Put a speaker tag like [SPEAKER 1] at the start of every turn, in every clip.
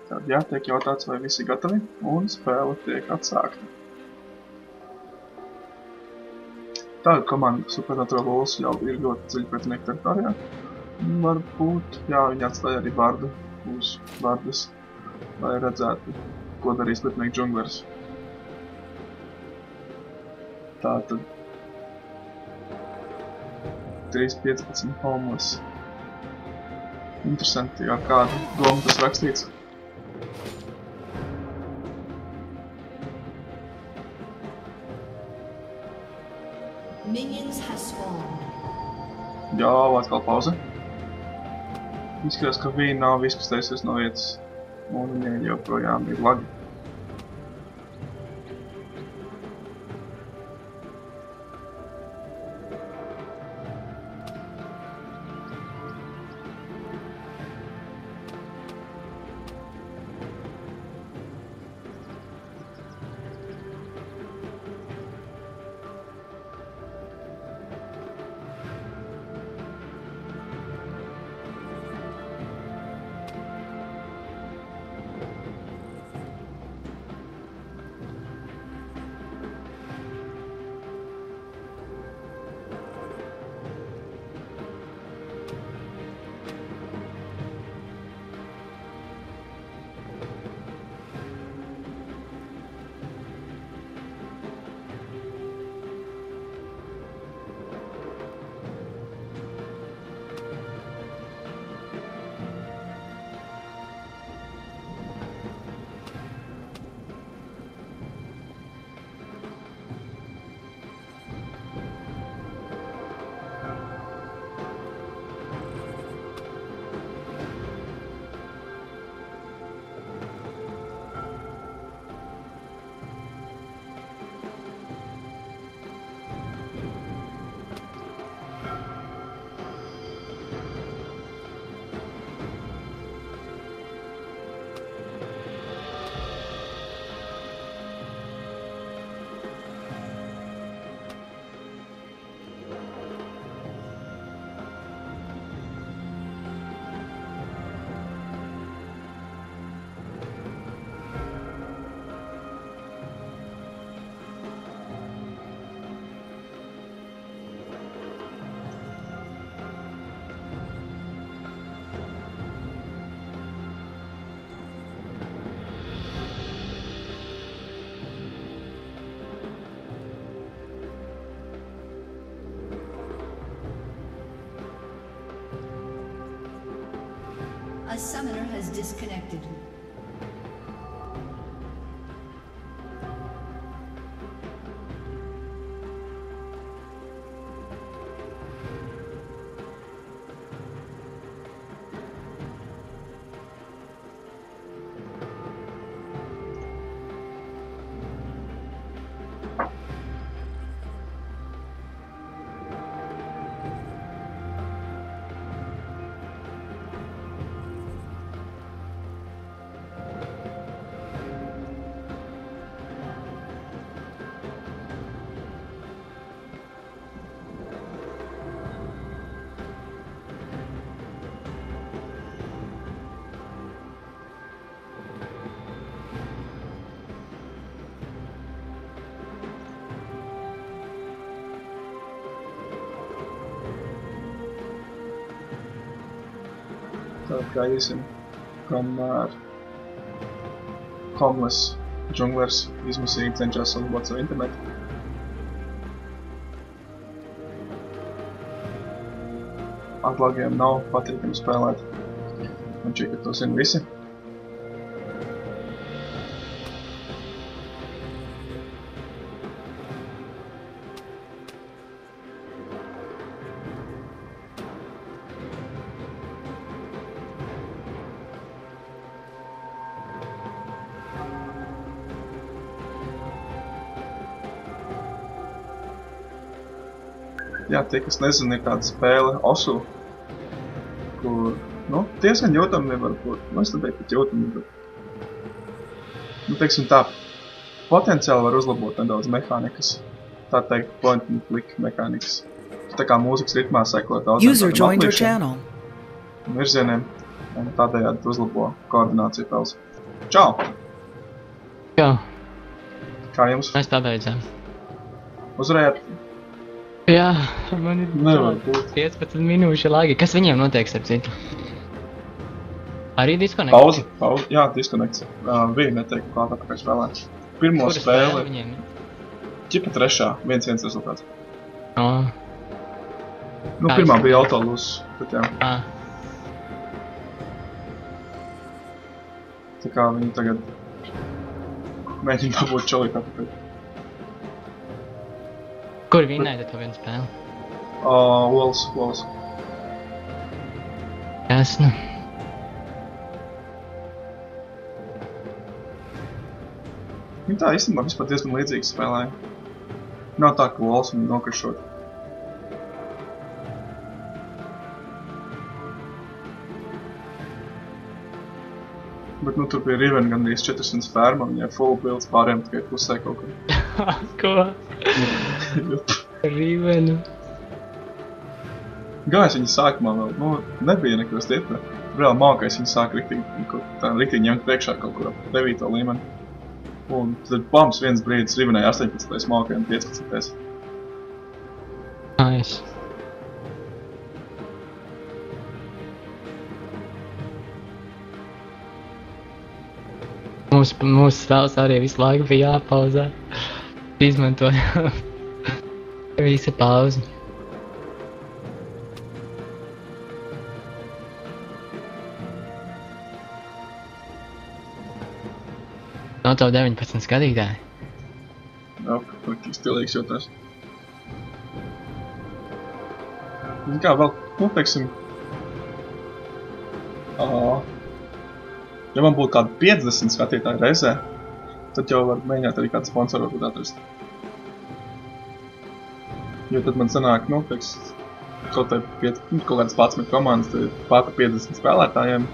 [SPEAKER 1] Tad, jā, tiek jautāts, vai visi gatavi, un spēle tiek atsākta. Tāda komanda Supernatural Walls jau ir ļoti dziļi pretinieku teritorijā. Varbūt, jā, viņi atstāja arī bardu uz bardas, lai redzētu, ko darīs pretinieku džunglers. Tātad 3.15 homeless. Interesanti, ar kādu domu tas rakstīts.
[SPEAKER 2] Minions has spawned.
[SPEAKER 1] Jā, atkal pauze. Izskatās, ka viņi nav viskastējusies no vietas, un viņiem joprojām ir lagi.
[SPEAKER 2] A summoner has disconnected.
[SPEAKER 1] Tad gaidīsim, kamēr homeless džunglers izmisīgi cenšas uzlabot savu internetu. Atlagiem nav patīkami spēlēt, un šķiet, ka to zina visi. Jā, tie, kas nezina, ir tāda spēle Osu, kur, diezgan jūtami varbūt, es neteiktu pat jūtami, bet, teiksim tā, potenciāli var uzlabot nedaudz mehānikas, tā teikt, point and click mehānikas. Tā kā mūzikas ritmā sekot daudz tādiem aplīšiem, virzieniem, Un tādējādi uzlabo koordināciju pels. Čau!
[SPEAKER 3] Jā,
[SPEAKER 1] Kā jums?
[SPEAKER 3] mēs pabeidzām.
[SPEAKER 1] Uzvarējāt?
[SPEAKER 3] Jā, man ir
[SPEAKER 1] Nevar būt.
[SPEAKER 3] 15 minūšu laika. Kas viņiem notiek, starp citu? Arī diskonekts?
[SPEAKER 1] Pauze. Jā, diskonekts. Viņi neteiktu klāt atpakaļ spēlēt. Pirmo
[SPEAKER 3] Kura spēle
[SPEAKER 1] spēle,
[SPEAKER 3] viņiem?
[SPEAKER 1] ķipa trešā, 1-1 rezultāts.
[SPEAKER 3] O,
[SPEAKER 1] Nu,
[SPEAKER 3] Kā
[SPEAKER 1] pirmā
[SPEAKER 3] jūs-
[SPEAKER 1] bija autolūs, bet jā.
[SPEAKER 3] ā,
[SPEAKER 1] Tā kā viņi tagad mēģina dabūt čolīt atpakaļ.
[SPEAKER 3] kur vinnēja to vienu spēli?
[SPEAKER 1] Ols.
[SPEAKER 3] Jasnu.
[SPEAKER 1] Viņi tā īstenībā vispār diezgan līdzīgi spēlēja. Nav tā, ka Ols viņu nokaršot. Bet nu tur bija Riven gandrīz 400 ferma, viņai full builds pāriem tikai pusē kaut kur.
[SPEAKER 3] Ko? Rīvenu.
[SPEAKER 1] Gājis viņa sākumā vēl, nu, nebija nekas stipra. Reāli mākais viņa sāk riktīgi ņemt priekšā kaut kur ap 9. līmeni. Un tad bams viens brīdis Rivenai 18. mākai un 15.
[SPEAKER 3] Nice. Mūsu spēles arī visu laiku bija jāpauzē. Izmantojām visu pauzi. No tev 19 skatītāji.
[SPEAKER 1] Jā, praktiski stilīgs jūtās. Zin kā vēl, nu, teiksim... Ja man būtu kādi 50 skatītāji reizē, tad jau var mēģināt arī kādu sponsoru varbūt atrast. Jo tad man sanāk, nu, teiks, kaut kādas 11 komandas, tad ir pār 50 spēlētājiem,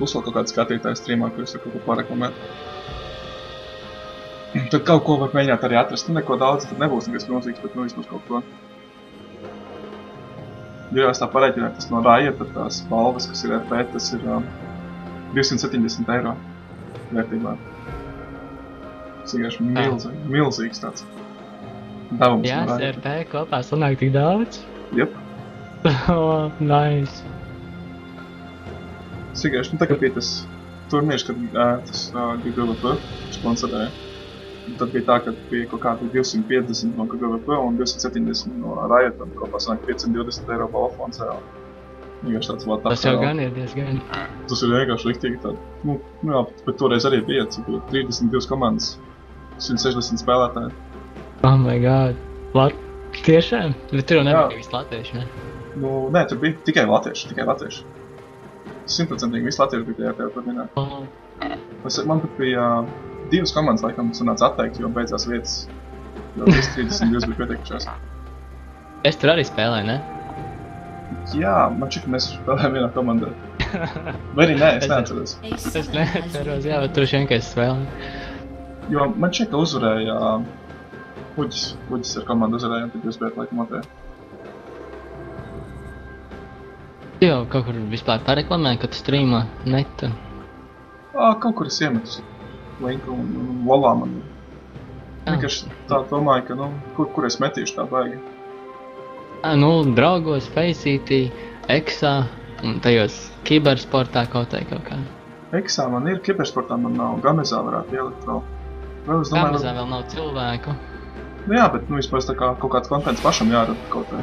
[SPEAKER 1] plus vēl kaut kādu skatītāju streamā, kurus var kaut ko pareklamēt. Tad kaut ko var mēģināt arī atrast. Nu, neko daudz, tad nebūs nekas milzīgs, bet nu vismaz kaut ko. Ja jau es tā pareiķināt, tas no Riot, tad tās balvas, kas ir RP, tas ir 270 eiro vērtībā. Tas vienkārši milzīgs tāds devums
[SPEAKER 3] Jā,
[SPEAKER 1] no Riot.
[SPEAKER 3] RP kopā sanāk tik daudz.
[SPEAKER 1] Jep.
[SPEAKER 3] Oh, nice.
[SPEAKER 1] Tas vienkārši, nu tā kā bija tas turnīrs, kad tas GGVP sponsorēja. Tad bija tā, ka bija kaut kādi 250 no GGVP un 270 no Riot, un kopā sanāk 520 eiro balfons reāli. Vienkārši tāds vēl tā.
[SPEAKER 3] Tas jau gan ir diezgan.
[SPEAKER 1] Tas ir vienkārši riktīgi tādi. Nu jā, bet toreiz arī bija, cik bija 32 komandas, 160 spēlētāji.
[SPEAKER 3] Oh my god. Tiešām? Bet tur jau nebija visi latvieši, ne?
[SPEAKER 1] Nu, nē, tur bija tikai latvieši. 100% visi latvieši bija tajā par minēt.
[SPEAKER 3] Oh.
[SPEAKER 1] Man pat bija 2 komandas, laikam, sanāca atteikt, jo beidzās vietas. Jo visi 32 bija pieteikušās.
[SPEAKER 3] Es tur arī spēlēju, ne?
[SPEAKER 1] Jā, man šķiet, ka mēs spēlējām vienā komandā. Vai arī nē, es neatceros.
[SPEAKER 3] Es neatceros, jā, bet tur šeit es spēlēju.
[SPEAKER 1] Jo man šķiet, ka uzvarēja Uģis ar komandu uzvarēja, un tad jūs bijat laikam otrajā.
[SPEAKER 3] Jau kaut kur vispār pareklamēju, kad tu streamā netu.
[SPEAKER 1] Kaut kur es iemetu linku un lolā man. Vienkārši tā domāju, ka, nu, kur es metīšu tā baigi.
[SPEAKER 3] Nu, draugos, Faceitī, Eksā un tajos kibersportā kaut kā.
[SPEAKER 1] Eksā man ir, kibersportā man nav, Gamezā varētu ielikt vēl.
[SPEAKER 3] Gamezā vēl nav cilvēku.
[SPEAKER 1] Nu jā, bet nu vispār tā kā kaut kāds kontents pašam jārada kaut kā.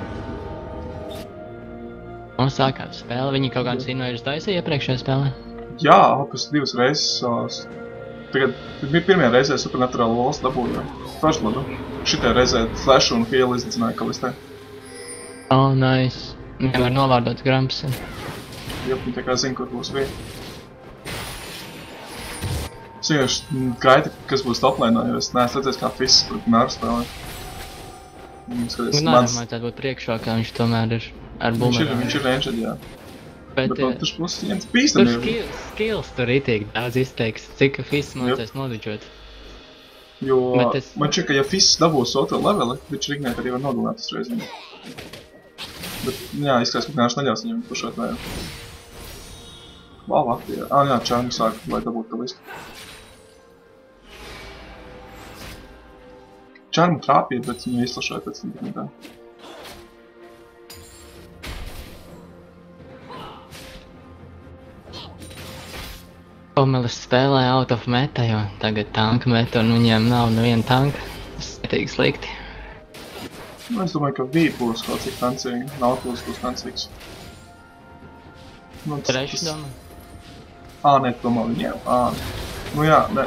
[SPEAKER 3] Un sākās spēle, viņi kaut kādus invairus taisīja iepriekšējā spēlē?
[SPEAKER 1] Jā, opus 2 reizes. Tagad pirmajā reizē Supernatural Walls dabūja First Blood. Šitajā reizē Flash un Heal izdedzināja kalistē.
[SPEAKER 3] Oh, nice. Nevar novārdot Gramps.
[SPEAKER 1] Jā, viņi tā kā zina, kur būs vieta. Es vienkārši gaidu, kas būs toplēnā, jo es neesmu redzējis, kā Fizz pret Nāru spēlē.
[SPEAKER 3] Nāram vajadzētu būt priekšrokā, viņš tomēr ir ar bumerānu.
[SPEAKER 1] Viņš ir ranged, jā.
[SPEAKER 3] Bet
[SPEAKER 1] no taču puses viens
[SPEAKER 3] tur
[SPEAKER 1] bīstami.
[SPEAKER 3] skills tur itīgi daudz izteiks, cik Fizz mācēs nodičot.
[SPEAKER 1] Jo
[SPEAKER 3] Bet es-
[SPEAKER 1] man šķiet, ka ja Fizz dabūs otro leveli, viņš Rignēt arī var nogalināt uzreiz viņu. Bet jā, izskatās, ka Nārs neļaus viņam pušot vēl. Valve aktīvi. Jā, Čārmu sāk, lai dabūtu to listu. Čārmu trāpīja, bet viņu izslašoja pēc tam tā.
[SPEAKER 3] Komelis spēlē out of meta, jo tagad tanka meta un viņiem nav neviena tanka. Tas ir tik slikti.
[SPEAKER 1] Es domāju, ka Vī būs kaut cik tancīgi, Nautilus būs tancīgs.
[SPEAKER 3] Treši domā?
[SPEAKER 1] Nē, domā viņiem. Nu jā, nē,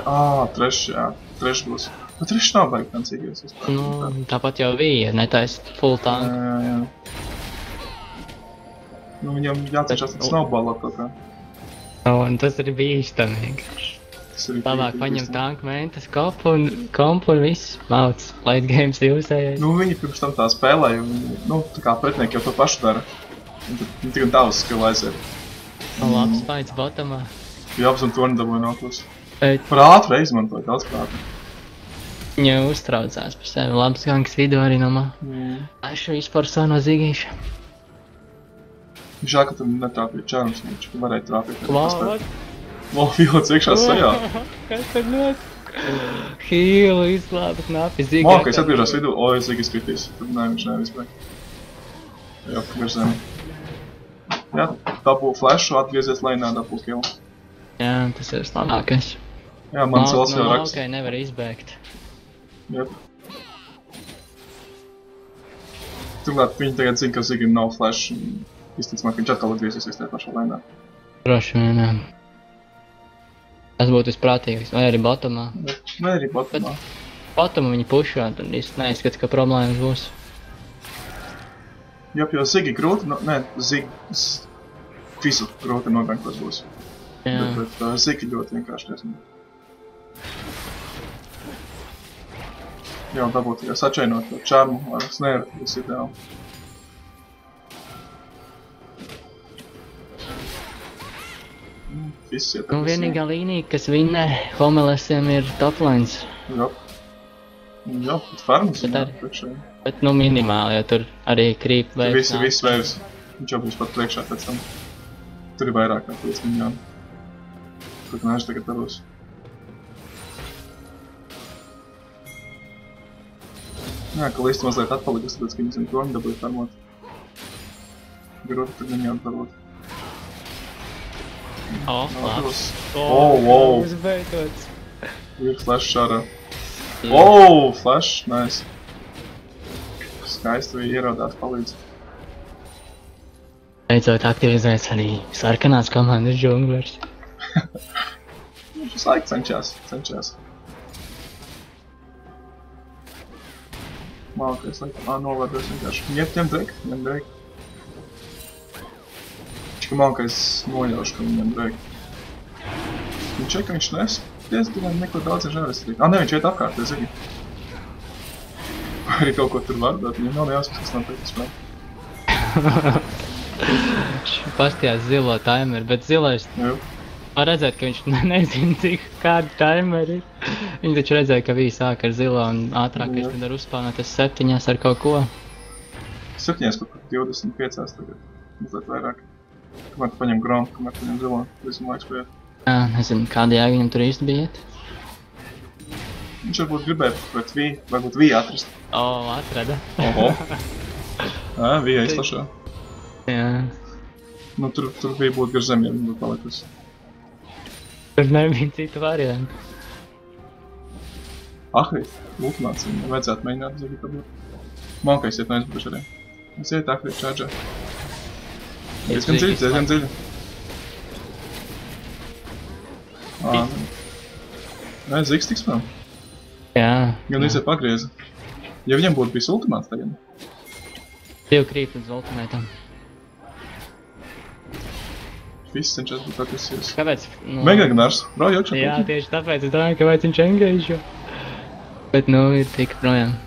[SPEAKER 1] treši būs. Bet treši nav baigi tancīgies.
[SPEAKER 3] Nu, tāpat jau bija, netais full tank.
[SPEAKER 1] Jā. Nu, viņam jācenšas tad snowballot kaut kā.
[SPEAKER 3] Un tas arī bija īstamīgi. Labāk paņem tanku mentas kompu un viss mauc. Late games jūsējais.
[SPEAKER 1] Nu, viņi pirms tam tā spēlēja, nu, tā kā pretinieki jau to pašu dara. Viņi tikai daudz skill aiziet.
[SPEAKER 3] Labs spaids bottomā.
[SPEAKER 1] Jā, un to nedabūja Nautilus. Par ātru izmantoja, daudz prātu.
[SPEAKER 3] Viņa uztraucās par sevi. Labs gangs vidū arī nomā. Ašu vispār no zīgīša.
[SPEAKER 1] Žēl, ka tam netrāpīja Čārms, viņš varēja trāpīt.
[SPEAKER 3] Vīlots
[SPEAKER 1] iekšā sejā.
[SPEAKER 3] Kas tad notic? Hīlu izglāba knapi zīgā.
[SPEAKER 1] Mākais atgriežās vidū, Zīgis kritīs. Tad nē, viņš nevispēja. Jā, virs zemi. Jā, dabū flashu, atgriezies lainā, dabū kill.
[SPEAKER 3] Jā, tas ir slabākais.
[SPEAKER 1] Jā, man cels jau raksta.
[SPEAKER 3] Laukai nevar izbēgt.
[SPEAKER 1] Jep. Turklāt viņi tagad zina, ka Zigim nav flash. Izticamāk, viņš atkal atgriezīsies tajā pašā lainā.
[SPEAKER 3] Droši vien, jā. Tas būtu visprātīgāks, vai arī bottomā.
[SPEAKER 1] Vai arī bottomā.
[SPEAKER 3] Bottomu viņi pušā, tad īsti neizskats, ka problēmas būs.
[SPEAKER 1] Jā, jo Zigi grūti, visu grūti nogankos būs.
[SPEAKER 3] Jā.
[SPEAKER 1] Bet Zigi ļoti vienkārši tiesmīgi. Jā, dabūt tikai sačainot to Čārmu ar snēru, tas ir ideāli.
[SPEAKER 3] Nu, vienīgā līnija, kas vinnē Homelesiem ir toplines.
[SPEAKER 1] Jā, bet farmas ir priekšā.
[SPEAKER 3] Bet, nu, minimāli, jo tur arī krīp veids.
[SPEAKER 1] Viss veids. Viņš jau būs pat priekšā pēc tam. Tur ir vairāk kā 5 miljoni. Kaut nāži tagad daros. Jā, ka listi mazliet atpalikas, tāpēc, ka viņi zina, ko viņi dabūja farmot. Grūti tad viņi atdarot.
[SPEAKER 3] Labs.
[SPEAKER 1] Wow.
[SPEAKER 3] Uzbeitots.
[SPEAKER 1] Ir flash šārā. Wow, flash, nice. Skaisti viņi ierodās palīdz.
[SPEAKER 3] Beidzot aktivizēs arī sarkanās komandas džunglers.
[SPEAKER 1] Viņš visu laiku cenšas. Mākais laikam, novērdos vienkārši. Ņem Drake. Ka Mākais nojauš, ka viņam Drake. Viņš čeka, viņš nespies, tikai neko daudz žēres Drake. Nē, viņš iet apkārt, es zinu. Arī kaut ko tur var, bet viņam nav jāsmas, kas nav teikt spēlēt.
[SPEAKER 3] Pastījās zilo timeru, bet zilais var redzēt, ka viņš nezina, cik kādu timeru ir. Viņi taču redzēja, ka viņi sāk ar zilo un ātrāk, ka viņš tad var uzspānēties 7 ar kaut ko.
[SPEAKER 1] 7 kaut ko 25 tagad, mazliet vairāk. Kamēr tu paņem Grom, kamēr tu paņem zilo, visam laiks paiet.
[SPEAKER 3] Jā, nezinu, kāda jēga viņam tur īsti bija iet.
[SPEAKER 1] Viņš varbūt gribēja pret Vī, varbūt Vī atrast.
[SPEAKER 3] Atrada.
[SPEAKER 1] Oho. Jā, Vī aizslašā.
[SPEAKER 3] Jā.
[SPEAKER 1] Nu, tur bija būt gar zemiem, būtu palikusi.
[SPEAKER 3] Tur nebija citu variantu.
[SPEAKER 1] Ahrit, ultimāts, viņam vajadzētu mēģināt zagi pabūt. Mākais iet no aizbuduši arī. Es iet Ahrit čārģā. Diezgan dziļi. Nē, Zigs tiks vēl.
[SPEAKER 3] Jā.
[SPEAKER 1] Gan visai pagrieza. Ja viņam būtu bijis ultimāts tagad.
[SPEAKER 3] Tev krīt līdz ultimētam.
[SPEAKER 1] Viss cenšas būt atvisties.
[SPEAKER 3] Kāpēc?
[SPEAKER 1] Megagnars, brauj iekšā.
[SPEAKER 3] Jā, tieši tāpēc es domāju, kāpēc viņš engage. Bet ir tik projām.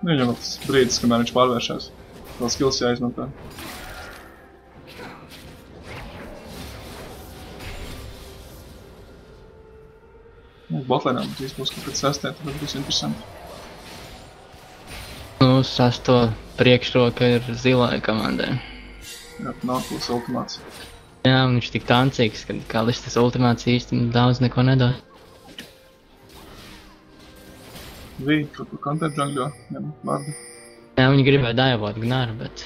[SPEAKER 1] Viņam vēl tas brīdis, kamēr viņš pārvēršās. Vēl skills jāizmantā. Botlēnā būs kaut kad sastēt, tad būs interesanti.
[SPEAKER 3] Sasto priekšroka ir zilai komandai.
[SPEAKER 1] Jā, Nautilus ultimāts.
[SPEAKER 3] Jā, un viņš tik tancīgs, ka kā līdz tas ultimāts īsti daudz neko nedod.
[SPEAKER 1] Vī, kaut ko counter jungļo, ņem vārdu.
[SPEAKER 3] Jā, viņi gribēja daivot Gnaru, bet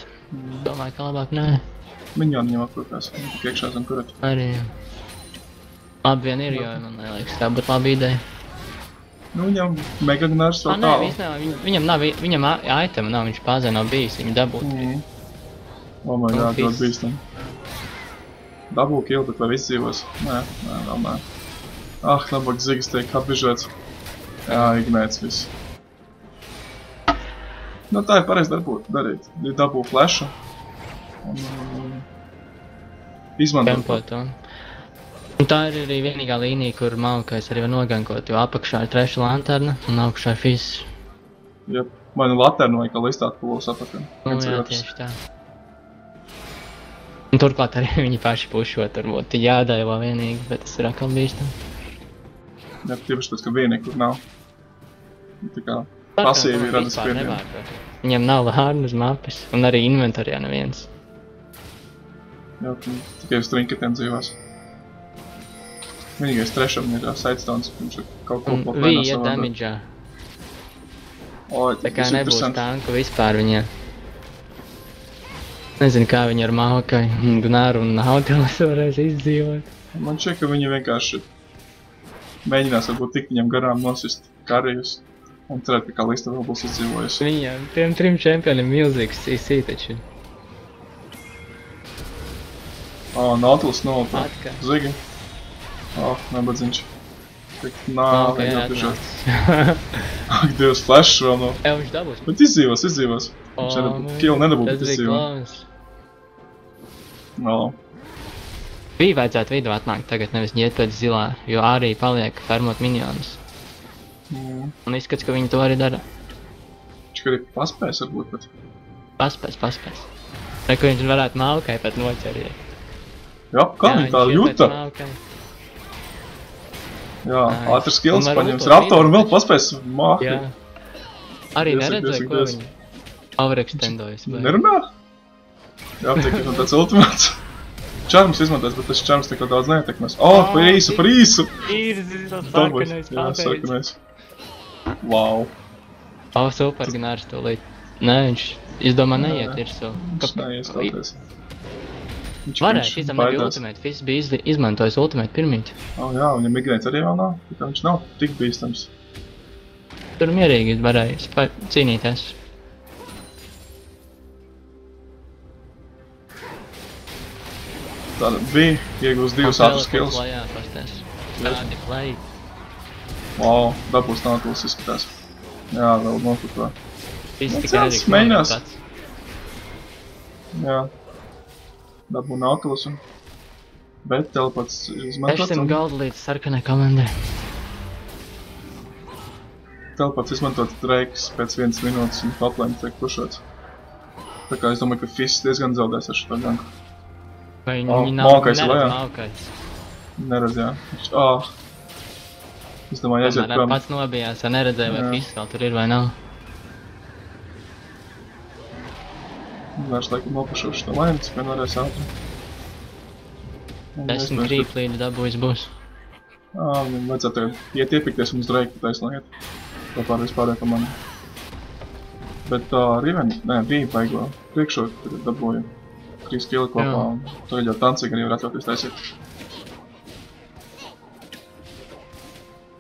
[SPEAKER 3] domāju, ka labāk nē.
[SPEAKER 1] Miņoni viņam aprūpēs, viņi tik iekšā zem kurat.
[SPEAKER 3] Arī, jā. Labi vien ir, jo man neliekas, tā būtu laba ideja.
[SPEAKER 1] Nu, viņam mega gnars vēl
[SPEAKER 3] Nē,
[SPEAKER 1] tālu.
[SPEAKER 3] viņam itema nav, viņš pāzē nav bijis, viņu dabūt.
[SPEAKER 1] O my god, ļoti bīstam. Dabū kill, bet vai viss dzīvos? Nē, vēl nē. Ah, labāk zigas tiek apbižēts. Jā, ignēts viss. Nu, tā ir pareizi darīt. Dabū flashu. Un izmantot.
[SPEAKER 3] Tempot to. Un tā ir arī vienīgā līnija, kur Maokais arī var nogankot, jo apakšā ir treša lanterna un augšā ir fizz.
[SPEAKER 1] Jep, vai nu laternu vai kā listāt pulos apakaļ.
[SPEAKER 3] Nu jā, tieši tā. Un turklāt arī viņi paši pušot, varbūt jādaivo vienīgi, bet tas ir atkal bīstam.
[SPEAKER 1] Jā, tieši pēc, ka vienīgi kur nav. Tā kā pasīvi rada spiedienu.
[SPEAKER 3] Viņam nav vārnu uz mapes, un arī inventarijā neviens.
[SPEAKER 1] Jā, tikai uz trinketiem dzīvās. Vienīgais trešam ir sidestons, viņš ir kaut ko plānā
[SPEAKER 3] Vī iet damage'ā. Tā kā nebūs tanku vispār viņiem. Nezinu, kā viņi ar Maokai, Gnaru un Nautilus varēs izdzīvot.
[SPEAKER 1] Man šķiet, ka viņi vienkārši mēģinās varbūt tik viņam garām nosist karijus un cerēt, ka Kalista vēl būs izdzīvojusi.
[SPEAKER 3] Viņam, tiem 3 čempioniem milzīgs CC taču.
[SPEAKER 1] Nautilus nolpa. Zigi. Nebadziņš. Tik nāvi apiežot. Ak, Dievs, flash vēl no.
[SPEAKER 3] Jā, viņš dabūs.
[SPEAKER 1] Bet izdzīvos. Viņš kill nedabū, bet izdzīvos.
[SPEAKER 3] Bija vajadzētu vidu atnākt tagad, nevis ņiet pēc zilā, jo arī paliek fermot minionus. Un izskats, ka viņi to arī dara.
[SPEAKER 1] Viņš arī paspēs varbūt pat.
[SPEAKER 3] Paspēs. Neko viņš varētu Maokai pat noķeriet.
[SPEAKER 1] Jā, kā viņi tā jūta? Jā, ātrs skills paņems Raptoru un vēl paspēs Māki.
[SPEAKER 3] Jā. Arī neredzēja, ko viņi overextendojas.
[SPEAKER 1] Nerunā? Jā, tikai no tāds ultimāts. Čarms izmantos, bet tas čarms tikko daudz neietekmēs. Par īsu!
[SPEAKER 3] Ir sarkanais
[SPEAKER 1] Jā, sarkanais. Wow.
[SPEAKER 3] Super Gnars to līdz. Nē, viņš izdomā neiet virsū.
[SPEAKER 1] Viņš neies tāties.
[SPEAKER 3] Varēja, šizam nebija ultimate, Fizz bija izmantojis ultimate pirmīt.
[SPEAKER 1] Jā, viņam migrēts arī vēl nav, tikai viņš nav tik bīstams.
[SPEAKER 3] Tur mierīgi varēja cīnīties.
[SPEAKER 1] Tāda bija, iegūst 2 ātrus skills.
[SPEAKER 3] Kādi play.
[SPEAKER 1] Wow, dabūs Nautilus izskatās. Jā, vēl nokutā.
[SPEAKER 3] Fizz tikai arī
[SPEAKER 1] mēģinās. Jā. Dabū Nautilus un... Bet teleports izmantot.
[SPEAKER 3] 600 gold līdz sarkanai komandai.
[SPEAKER 1] Teleports izmantot Drakes pēc 1 minūtes un toplēm tiek pušots. Tā kā es domāju, ka Fizz diezgan zaudēs ar šo ganku.
[SPEAKER 3] Vai viņi nav Maokais?
[SPEAKER 1] Neredz, jā. Es domāju, aiziet prom.
[SPEAKER 3] Pats nobijās, ja neredzēja, vai Fizz vēl tur ir vai nav.
[SPEAKER 1] Vairs laikam nopušošu to laimts, vien varēs ātri.
[SPEAKER 3] 10 creep līdz dabūjis būs.
[SPEAKER 1] Viņam vajadzētu iet iepikties un uz Drake taisnā iet. Kopā ar vispārējo komandu. Bet Riven, bija baigo priekšrok, kad dabūju 3 killi kopā un tagad jau tancīgi arī var atļauties taisīt.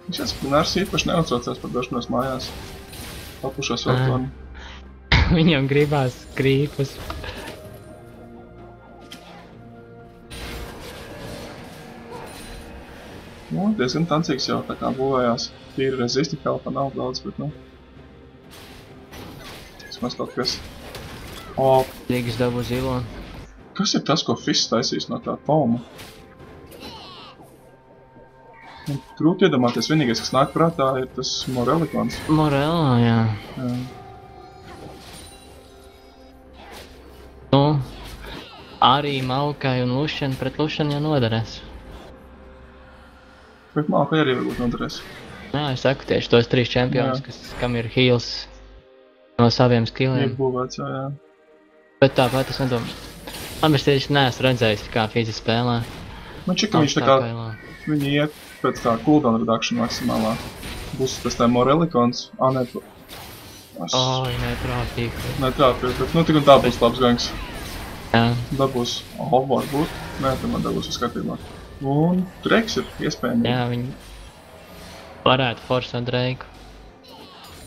[SPEAKER 1] Viņš jāsaka, ka Gnars īpaši neuztraucās par došanos mājās. Papušos vēl to.
[SPEAKER 3] Viņam gribās krīpus.
[SPEAKER 1] Nu, diezgan tancīgs jau tā kā būvējās. Tīri resisti helpa nav daudz, bet nu... Vismaz kaut kas.
[SPEAKER 3] Līgas dabu zilo.
[SPEAKER 1] Kas ir tas, ko Fizz taisīs no tā pauma? Grūti iedomāties, vienīgais, kas nāk prātā, ir tas Morelikons.
[SPEAKER 3] Morelā, jā. Nu, arī Maokai un Lušana pret Lušanu jau noderēs.
[SPEAKER 1] Bet Maokai arī varbūt noderēs.
[SPEAKER 3] Jā, es saku tieši tos 3 čempionus, kam ir heals no saviem skilliem.
[SPEAKER 1] Iebūvēts, jā.
[SPEAKER 3] Bet tāpat es nedomāju. Labi, es tieši neesmu redzējis, kā Fizi spēlē.
[SPEAKER 1] Man šķiet, ka viņš tā kā, viņi iet pēc tā cooldown reduction maksimālā. Būs pēc tā Morelikons, nē,
[SPEAKER 3] Oi, netrāpīgi.
[SPEAKER 1] Netrāpīgi, bet nu tik un tā būs labs gangs.
[SPEAKER 3] Jā.
[SPEAKER 1] Dabūs, varbūt, nē, tad man dabūs uz skatījumā. Un Drakes ir iespējami.
[SPEAKER 3] Jā, viņi varētu forsēt Drake'u.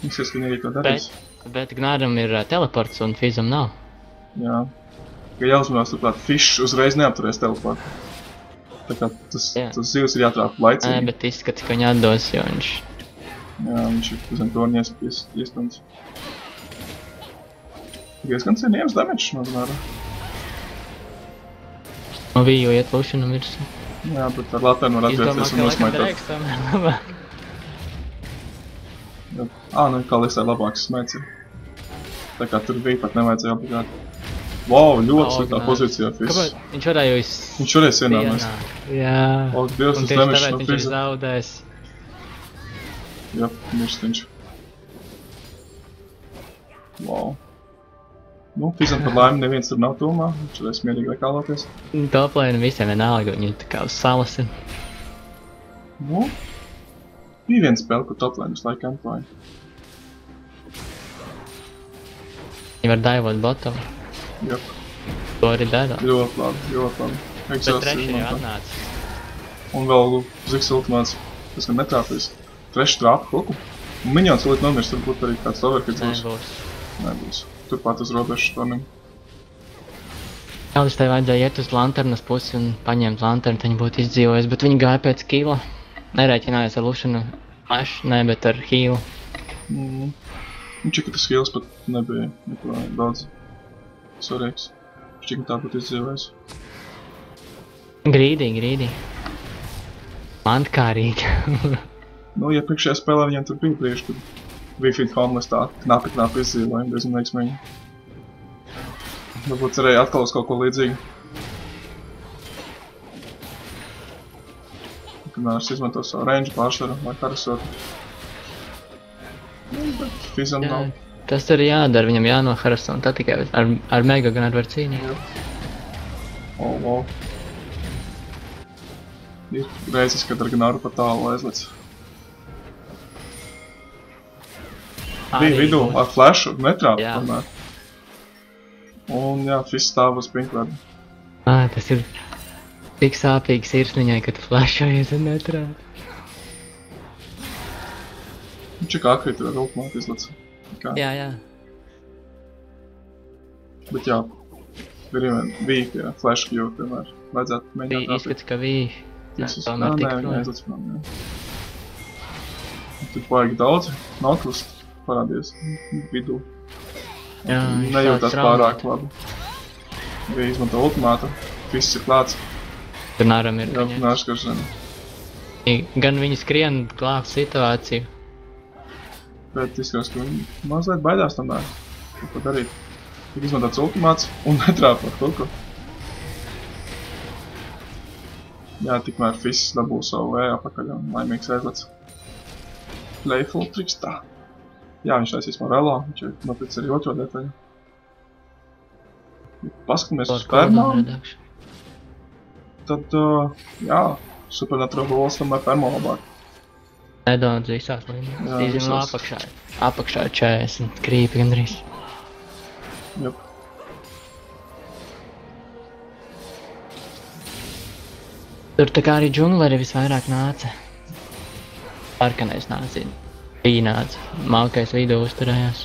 [SPEAKER 1] Izskatās, ka viņi arī to darīs.
[SPEAKER 3] Bet Gnāram ir teleports un Fizam nav.
[SPEAKER 1] Jā. Ja jāuzmanās, turklāt, Fish uzreiz neapturēs teleportu. Tā kā tas zivs ir jātrāp laicīgi.
[SPEAKER 3] Nē, bet izskats, ka viņi atdos, jo viņš...
[SPEAKER 1] Jā, viņš ir zem torņies iestunds. Diezgan cienījams damage no Gnāra.
[SPEAKER 3] No Viju iet Lušanu virsū.
[SPEAKER 1] Jā, bet ar Laternu var atgriezties un nosmaitāt. Nu, Kalistē labāks smēts ir. Tā kā tur bija pat nevajadzēja obligāti. Wow, ļoti sliktā pozīcijā Fizz.
[SPEAKER 3] Kāpēc? Viņš varēja
[SPEAKER 1] Viņš varēja sienāmies.
[SPEAKER 3] Jā.
[SPEAKER 1] O, Dievs,
[SPEAKER 3] un
[SPEAKER 1] tas
[SPEAKER 3] tieši
[SPEAKER 1] damage
[SPEAKER 3] tāpēc
[SPEAKER 1] no
[SPEAKER 3] viņš ir
[SPEAKER 1] Fizza.
[SPEAKER 3] zaudējis.
[SPEAKER 1] Jā, mirstiņš. Wow. Nu, Fizzam par laimi neviens tur nav tūmā, viņš varēs mierīgi rekāloties.
[SPEAKER 3] Toplēni visiem vienalga, viņi tā kā uz salas ir.
[SPEAKER 1] Nu, bija viena spēle, kur toplēni visu laiku emploja.
[SPEAKER 3] Viņi var daivot botomu.
[SPEAKER 1] Jop.
[SPEAKER 3] To arī dara.
[SPEAKER 1] Ļoti labi, ļoti labi.
[SPEAKER 3] Bet treši ir atnācis.
[SPEAKER 1] Un vēl Zigs ultimāts, kas gan netrāpīs. Treši trāpa kaut ko. Un minions līdz nomirst, varbūt arī kāds overkits būs.
[SPEAKER 3] Nebūs.
[SPEAKER 1] Nebūs. Turpat uz robežas tornim.
[SPEAKER 3] Kādus tev vajadzēja iet uz lanternas pusi un paņemt lanternu, tad viņi būtu izdzīvojis, bet viņi gāja pēc kila. Nerēķinājās ar Lušanu flash, ne, bet ar healu.
[SPEAKER 1] Šķiet, ka tas heals pat nebija neko daudz svarīgs. Šķiet, ka tā būtu izdzīvojis.
[SPEAKER 3] Grīdīgi. Mantkārīgi.
[SPEAKER 1] Nu, iepriekšējā spēlē viņiem tur bija brīži, kad Wi-Fi Homeless tā knapi izdzīvoja, diezgan veiksmīgi. Varbūt cerēja atkal uz kaut ko līdzīgu. Gnārs izmanto savu range pārsvaru, lai harasotu. Bet Fizzam nav.
[SPEAKER 3] Tas arī jādara, viņam jānoharasot, tā tikai ar Mega Gnāru var cīnīt.
[SPEAKER 1] Wow. Ir reizes, kad ar Gnāru pa tālu aizlec. Bija vidū ar flashu, netrāpa tomēr. Un jā, Fizz stāv uz Pinklēdu.
[SPEAKER 3] Tas ir tik sāpīgi sirsniņai, kad flashojies un netrāpa.
[SPEAKER 1] Viņš ir kā akrīt ar ultimātu izlec.
[SPEAKER 3] Jā.
[SPEAKER 1] Bet jā, bija tie flash kļūt, tomēr vajadzētu mēģināt
[SPEAKER 3] trāpīt. Izskats, ka bija. Tomēr tik
[SPEAKER 1] Nē, aizlec prom, jā. Tur vajag daudz, Nautilus parādījies vidū.
[SPEAKER 3] Jā,
[SPEAKER 1] nejūtās pārāk labi. Bija izmanto ultimātu, Fizz ir klāts.
[SPEAKER 3] Tur Nāram ir
[SPEAKER 1] kaņēts. Jā, Nārs karžani.
[SPEAKER 3] Gan viņi skrien glābt situāciju.
[SPEAKER 1] Bet izskatās, ka viņi mazliet baidās tomēr. Ko darīt? Tik izmantots ultimāts un netrāpa ar kaut ko. Jā, tikmēr Fizz dabū savu V apakaļ un laimīgs aizlec. Playful triks tā. Jā, viņš taisīs Morello, viņš ir nopicis arī otro detaļu. Paskatāmies uz Permām. Tad, jā, Supernatural Balls tomēr Permo labāk.
[SPEAKER 3] Nedaudz visās līnijās. Izņemot apakšā ir 40 krīpi gandrīz.
[SPEAKER 1] Jop.
[SPEAKER 3] Tur tā kā arī džungleri visvairāk nāca. Parkanais nāca. Pīnāts, malkais vidū uzturējās.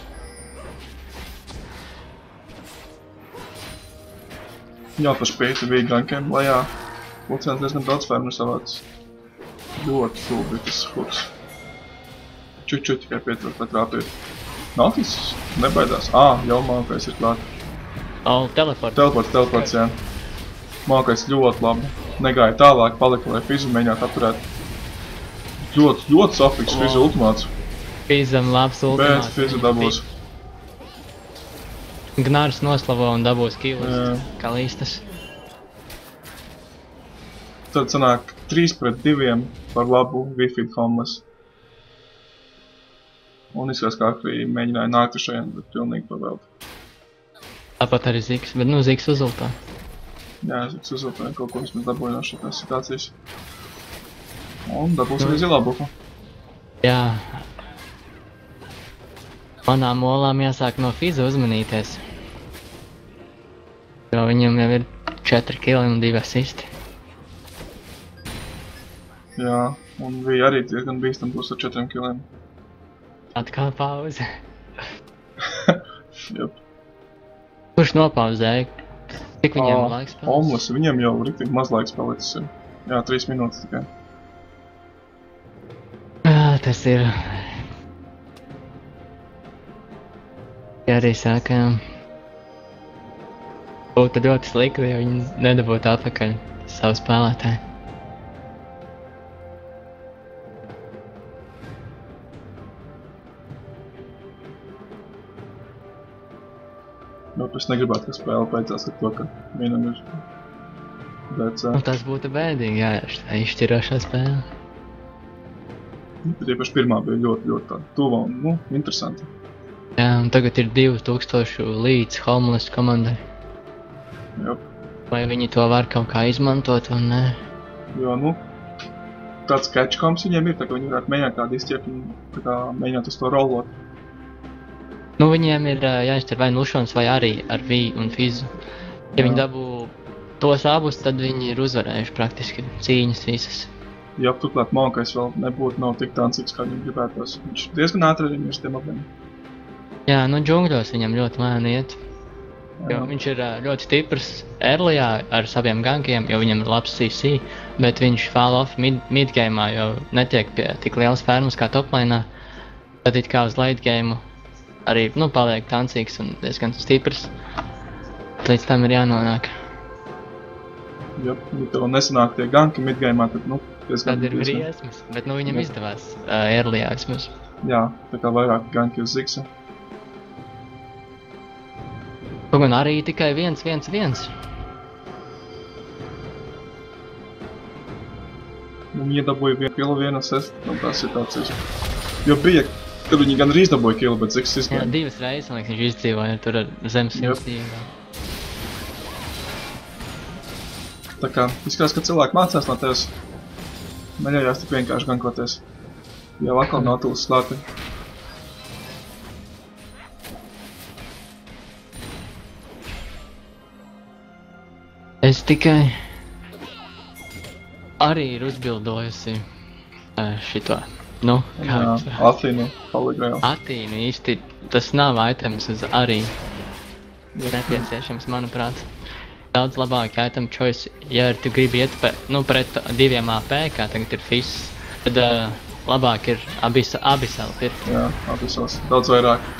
[SPEAKER 1] Jā, par spīti bija gankiem lejā. Lucēns diezgan daudz fermu savāds. Ļoti cool bija tas hooks. Čuču tikai pietrūk, lai trāpīt. Nautilus nebaidās. Jau malkais ir klāt. Teleports, jā. Malkais ļoti labi. Negāja tālāk, palika, lai Fizzu mēģinātu apturēt. Ļoti safīgs Fizzu ultimāts.
[SPEAKER 3] Fizzam labs ultimāts.
[SPEAKER 1] Bet Fizzu dabūs.
[SPEAKER 3] Gnārs noslavo un dabūs kilus, kā līstas.
[SPEAKER 1] Tad sanāk 3-2 par labu Wi-Fi Homeless. Un izskatās, kā arī mēģināja nākt ar šajien, bet pilnīgi pavēlti.
[SPEAKER 3] Tāpat arī Zigs, bet Zigs uzultā.
[SPEAKER 1] Jā, es uzvilpēju kaut ko vismaz dabūju no šitās situācijas. Un dabūs arī zilā bufa.
[SPEAKER 3] Jā. Manām olām jāsāk no fiza uzmanīties. Jo viņam jau ir 4 kili un 2 asisti.
[SPEAKER 1] Jā, un bija arī diezgan bīstam būs ar 4 kiliem.
[SPEAKER 3] Atkal pauze.
[SPEAKER 1] Jep.
[SPEAKER 3] Kurš nopauzēja? Cik viņam laiks palicis?
[SPEAKER 1] Omlis, viņam jau riktīgi maz laiks palicis ir. Jā, 3 minūtes tikai.
[SPEAKER 3] Tas ir... Jā, arī sākām. Būtu ļoti slikti, ja viņi nedabūtu atpakaļ savu spēlētāju.
[SPEAKER 1] Nu, es negribētu, ka spēle beidzās ar to, ka vienam ir DC.
[SPEAKER 3] Nu, tas būtu bēdīgi, jā, tā izšķirošā spēle.
[SPEAKER 1] Bet iepaši pirmā bija ļoti tāda tuva un, nu, interesanti.
[SPEAKER 3] Jā, un tagad ir 2000 līdz Homeless komandai.
[SPEAKER 1] Jop.
[SPEAKER 3] Vai viņi to var kaut kā izmantot un nē?
[SPEAKER 1] Jo, nu, tāds catch-coms viņiem ir, tā ka viņi varētu mēģināt kādu izķiept un tā kā mēģināt uz to rollot.
[SPEAKER 3] Nu, viņiem ir jāizķer vai nušons vai arī ar V un Fizu. Ja viņi dabū tos abus, tad viņi ir uzvarējuši praktiski cīņas visas.
[SPEAKER 1] Ja turklāt Maukais vēl nav tik tancīgs, kā viņam gribētos. Viņš diezgan ātri arī ir tiem abiem.
[SPEAKER 3] Jā, nu džungļos viņam ļoti lēni iet. Jo viņš ir ļoti stiprs earlyā ar saviem gankiem, jo viņam ir labs CC, bet viņš fall off midgame'ā, jo netiek pie tik lielas fermas kā toplainā. Tad it kā uz late game'u arī, nu, paliek tancīgs un diezgan stiprs. Līdz tam ir jānonāk.
[SPEAKER 1] Ja tev nesanāk tie ganki midgame'ā, tad, nu, diezgan...
[SPEAKER 3] Tad ir briesmas, bet, nu, viņam izdevās earlyā vismaz.
[SPEAKER 1] Jā, tā kā vairāk ganki uz Zigsa.
[SPEAKER 3] Kaut gan arī tikai 1-1-1.
[SPEAKER 1] Viņi iedabūja 1 kilu, 1 assist no tās situācijas. Jo bija, kad viņi gan arī izdabūja kilu, bet Zigs izgāja.
[SPEAKER 3] Jā, 2 reizes, man liekas, viņš izdzīvoja tur ar zem 100 stīgā.
[SPEAKER 1] Tā kā izskatās, ka cilvēki mācās no tevis. Neļaujās tik vienkārši gankoties. Jau atkal nav tūs slāti.
[SPEAKER 3] Es tikai arī ir uzbildojusi šito, nu, kā
[SPEAKER 1] jā, Atīnu, Holy
[SPEAKER 3] Atīnu īsti, tas nav items uz arī nepieciešams, manuprāt. Daudz labāk item choice, ja tu gribi iet pret 2 AP, kā tagad ir Fizz, tad labāk ir Abyssal ir.
[SPEAKER 1] Jā, Abyssals, daudz vairāk,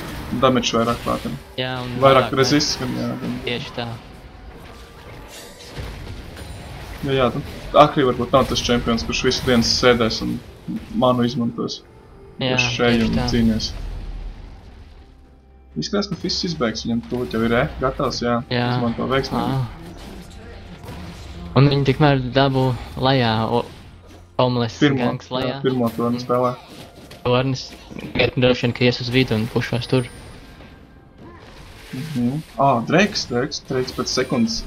[SPEAKER 1] damage vairāk prātam.
[SPEAKER 3] Jā, un
[SPEAKER 1] vairāk resist, jā.
[SPEAKER 3] Tieši tā.
[SPEAKER 1] Jā, Akri varbūt nav tas čempions, kurš visu dienas sēdēs un manu izmantos.
[SPEAKER 3] Jā,
[SPEAKER 1] tieši tā. Cīnies. Izskatās, ka Fizz izbēgs, viņam tūlīt jau ir gatavs, jā. Izmanto veiksmīgi.
[SPEAKER 3] Un viņi tikmēr dabū lejā, Homeless gangs lejā.
[SPEAKER 1] Pirmo torni spēlē.
[SPEAKER 3] Tornis, droši vien, ka ies uz vidu un pušos tur.
[SPEAKER 1] Drakes pēc sekundes.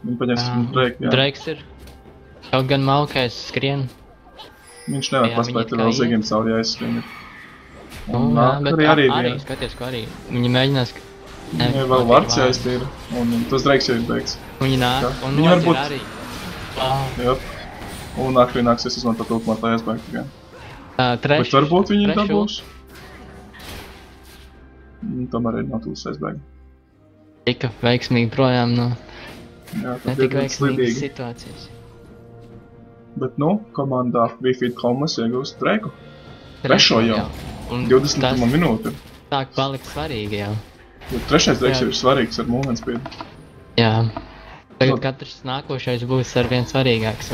[SPEAKER 1] Viņi paņems Drake, jā.
[SPEAKER 3] Drakes ir. Kaut gan Maukais skrien.
[SPEAKER 1] Viņš nevar paspēt, tur vēl Zigiem cauri jāizskrien. Un
[SPEAKER 3] bet
[SPEAKER 1] arī
[SPEAKER 3] skaties, ko arī. Viņi mēģinās...
[SPEAKER 1] Viņai vēl Varts jāiztīra, un tas Drakes jau ir beigts.
[SPEAKER 3] Viņi nāk, un
[SPEAKER 1] Nods
[SPEAKER 3] ir arī.
[SPEAKER 1] Jop. Un Akri nāksies izmantot ultimāt, lai aizbēgt tikai.
[SPEAKER 3] Trešs.
[SPEAKER 1] Bet varbūt viņi dabūs. Tomēr ir natūlis aizbēgt.
[SPEAKER 3] Tika veiksmīgi projām no...
[SPEAKER 1] Jā, tas
[SPEAKER 3] netika veiksmīgas situācijas.
[SPEAKER 1] Bet, nu, komandā WeFeed Homeless iegūst Drake'u. Trešo jau. 20. minūte.
[SPEAKER 3] Sāk palikt svarīgi jau.
[SPEAKER 1] Jo trešais Drakes ir svarīgs ar movement speed.
[SPEAKER 3] Jā. Tagad katrs nākošais būs arvien svarīgāks.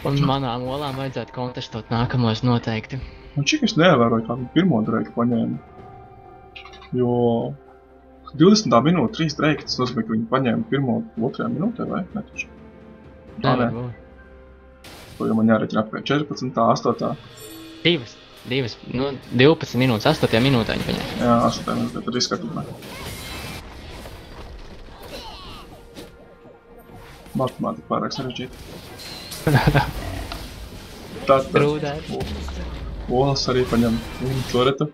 [SPEAKER 3] Un manām olām vajadzētu kontestot nākamos noteikti.
[SPEAKER 1] Un čik es neievēroju, kā pirmo Drake paņēma. Jo... 20. minūte, 3 Drake, tas nozīmē, ka viņi paņēma pirmo 2. minūtē, vai? Netuši.
[SPEAKER 3] Nevar būt.
[SPEAKER 1] To jau man jāreķina apkārt 14. 8.
[SPEAKER 3] 12 minūtes, 8. minūtē viņi paņēma.
[SPEAKER 1] Jā, 8. minūtē, tad izskatībā. Matemātika pārāk sarežģīta. Tātad.
[SPEAKER 3] Grūdēt.
[SPEAKER 1] Olas arī paņem turetu.